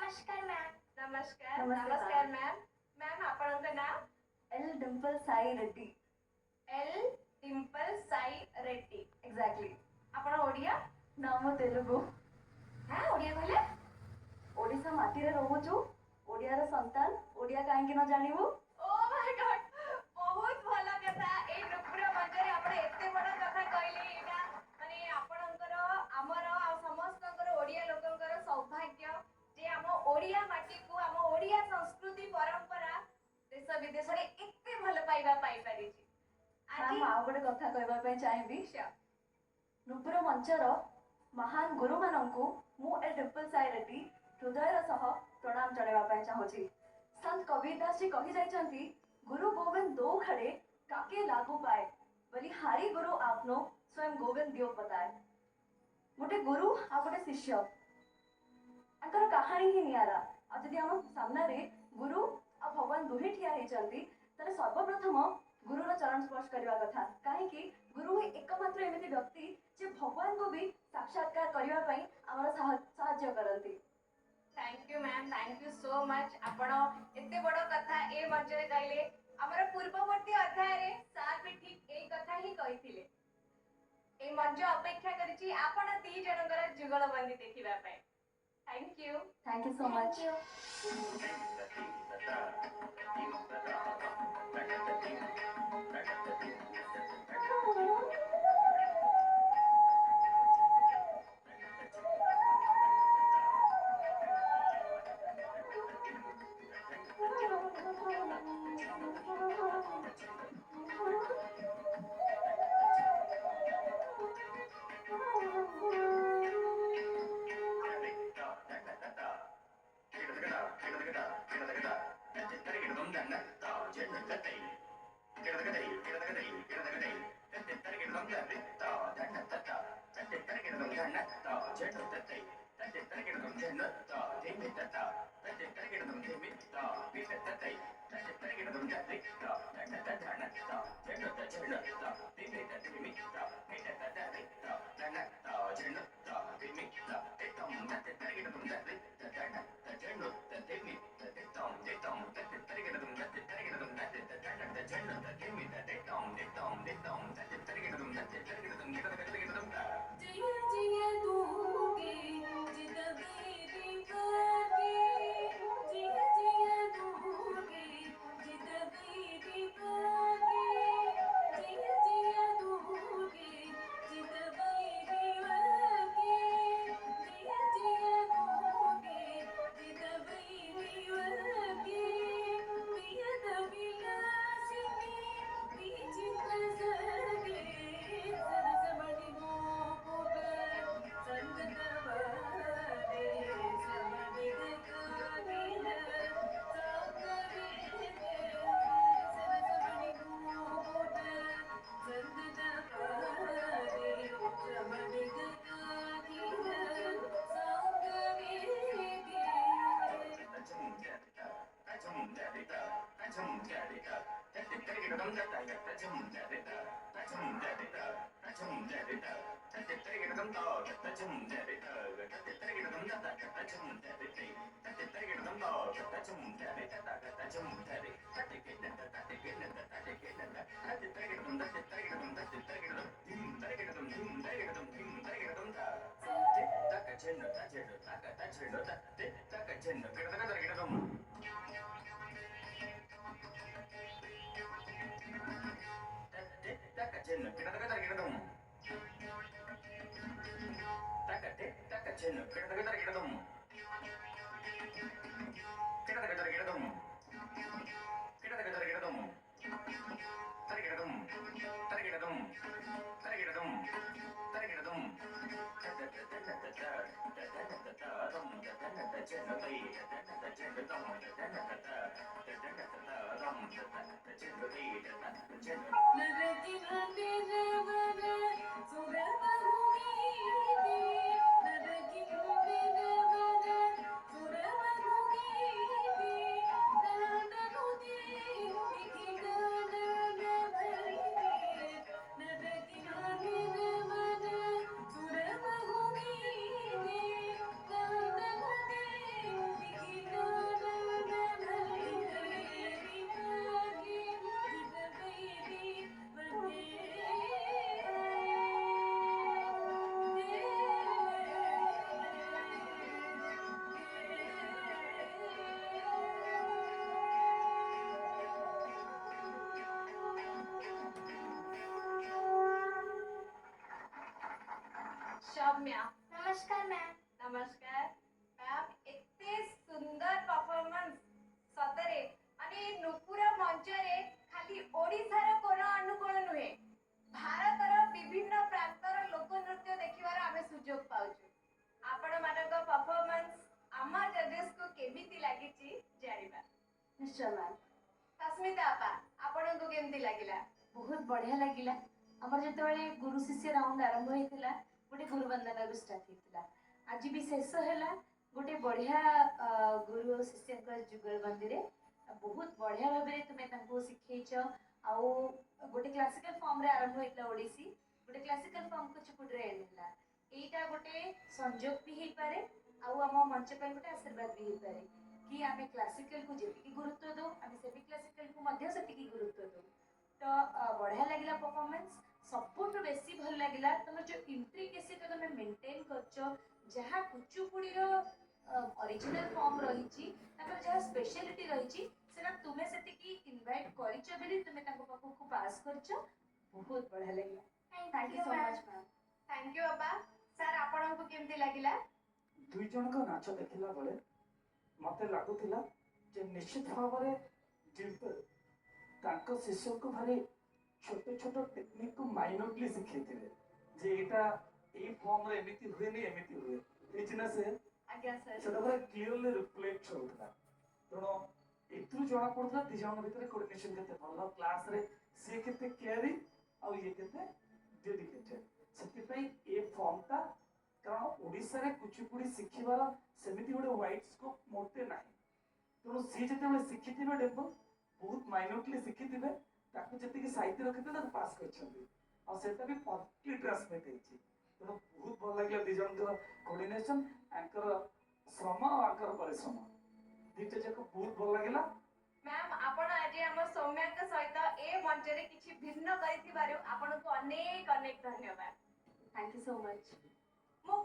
नमस्कार नमस्ते नमस्कार मैम। मैम मैम आपणଙ୍କ नाम L Dimple Sai Reddy. L Dimple Sai Reddy exactly. आपण ओडिया नाम तेलुगु। हां ओडिया कहले ओडिशा माटी रे रहूछु। ओडिया रे संतान ओडिया काहे कि न जानिबु। ओ माय गॉड बहुत भला कथा ए नुपुर मंजरे आपण एते बड़ कथा कहले एटा माने आपणकर हमर आ समस्तकर ओडिया लोकंकर सौभाग्य जे हम ओडिया माटी को हम ओडिया संस्कृति परंपरा देश विदेश रे एते भल पाइबा पाई पारि छी मैम आ गोटे कथा कहबा पे चाहेबी। श्योर नुपुर मंचर महान गुरु मानंकु मु एल डिम्पल साई रेड्डी हृदयर सह प्रणाम जणाइबा पे चाहूची। संत कबीरदास जी कहि जाइछंती गुरु गोविंद दो खड़े काके लागू पाए बलिहारी गुरु आपनो स्वयं गोविंद दियो बताए। गोटे गुरु आ गोटे शिष्य अंकर कहानी ही नियारा आ जदि हम सामने रे गुरु आ भगवान दुहे ठिया हेचंती तले सर्वप्रथम गुरुर चरण स्पर्श करबा कथा काहे कि गुरु ही एकमात्र एमिति व्यक्ति जे भगवान को भी साक्षात्कार करबा पई हमर साहाय्य करंती। Thank you ma'am thank you so much आपण एते बड़ कथा ए मंचरे कहले हमर पूर्ववर्ती अध्याय रे सार भी ठीक एई कथा ही कहिथिले ए मंच अपेक्षा करिछि आपण दी जनकर जुगल बंदी देखिबा पई thank you so much. Saumya नमस्कार मैम। नमस्कार मैम एते सुंदर परफॉर्मेंस सतरे आणि नुपुर मंचरे खाली ओडिसार कोन अनुकोण नुहे भारतर विभिन्न प्रांतर लोक नृत्य देखिबार आमे सुयोग पाउछु आपण मानक परफॉर्मेंस आमा जजेस को केमिति लागिछि जानिबा निश्चय मैम। सस्मिता आपा आपण को केमिति लागिला बहुत बढ़िया लगिला। हमर जेतेबेले गुरु शिष्य राउंड आरंभ होइतिला गोटे गुरु वंदना रु स्टार्ट होइतिला आज भी शेष हैला गोटे बढ़िया गुरु शिष्य जुगल बंदी रे बहुत बढ़िया भाबरे तुमे तांको सिखैछ आउ गोटे क्लासिकल फॉर्म रे आरंभ होइतिला ओडिसी गोटे क्लासिकल फॉर्म को चुपुड रे एंड हैला एटा गोटे संयोग भी हेइ पारे आउ हम मंच पे गोटे आशीर्वाद भी हेइ पारे कि आमे क्लासिकल को जेतिकी गुरुत्व दो आमे सेमी क्लासिकल को मध्य सेतिकी गुरुत्व दो तो बढ़िया लगिला परफॉर्मेंस सबुठ बेसी भल लगिला तुम जो इंट्रिकेसी तो तुम मेंटेन करछ जहा कुचुपुड़ी रो ओरिजिनल फॉर्म रहिची तापर जहा स्पेशलिटी रहिची सेना तुमे सेतिकी इनवाइट करिछ बेली तुमे ताको पाखो को पास करछ बहुत बढ़िया लगिला thank you so much ma'am. Thank you बाबा सर आपण को केमिति लागिला दुई जन का नाच देखिला बेले मते लागुथिला जे निश्चित भाव में डिम्पल तांको शिष्य को भारी छोट छोट टेक्निक को माइन्यूटली सिखेथिले जे एटा ए फॉर्म रे एमिति हुए नै एमिति हुए एजना से आज्ञा सर सेटा भारी क्लियरली रिफ्लेक्ट होतला तणो एतु जणा पडला दी जण भितर कोऑर्डिनेशन केते भलो क्लास रे से केते केयरिंग आ ये केते डेडिकेटेड सेति पई ए फॉर्म ता कारण ओडिसा रे कुचिपुड़ी शिखिबार सेमिति गोटे वाइड स्कोप मोटे नाही तेणु सी जेतेबेले शिखिथिबे डेम्पल बहुत माइन्यूटली शिखिथिबे ताकू जेतिकी साहित्य रखिथे ताकू पास करछन्ती आ सेटा भी परफेक्टली ट्रांसमिट हेछि तेणु बहुत भल लागला दी जनकर कोऑर्डिनेशन एंकर श्रम और एंकर परिश्रम दीटा जाक बहुत भल लागला मैम आपण आज हम सौम्या के सहित ए मंच रे किछि भिन्न करिथिबारु आपण को अनेक अनेक धन्यवाद थैंक यू सो मच। मो